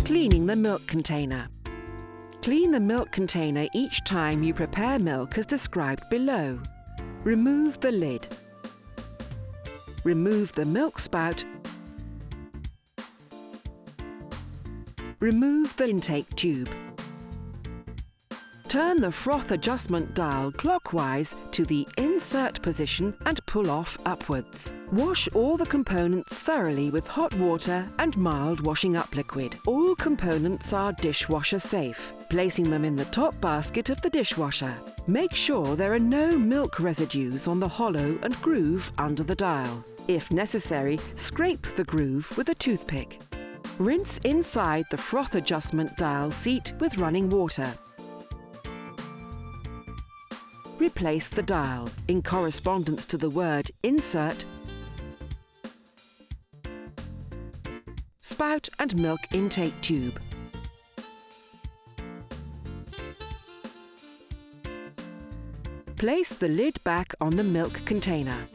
Cleaning the milk container. Clean the milk container each time you prepare milk as described below. Remove the lid. Remove the milk spout. Remove the intake tube. Turn the froth adjustment dial clockwise to the insert position and pull off upwards. Wash all the components thoroughly with hot water and mild washing up liquid. All components are dishwasher safe, placing them in the top basket of the dishwasher. Make sure there are no milk residues on the hollow and groove under the dial. If necessary, scrape the groove with a toothpick. Rinse inside the froth adjustment dial seat with running water. Replace the dial in correspondence to the word insert, spout and milk intake tube. Place the lid back on the milk container.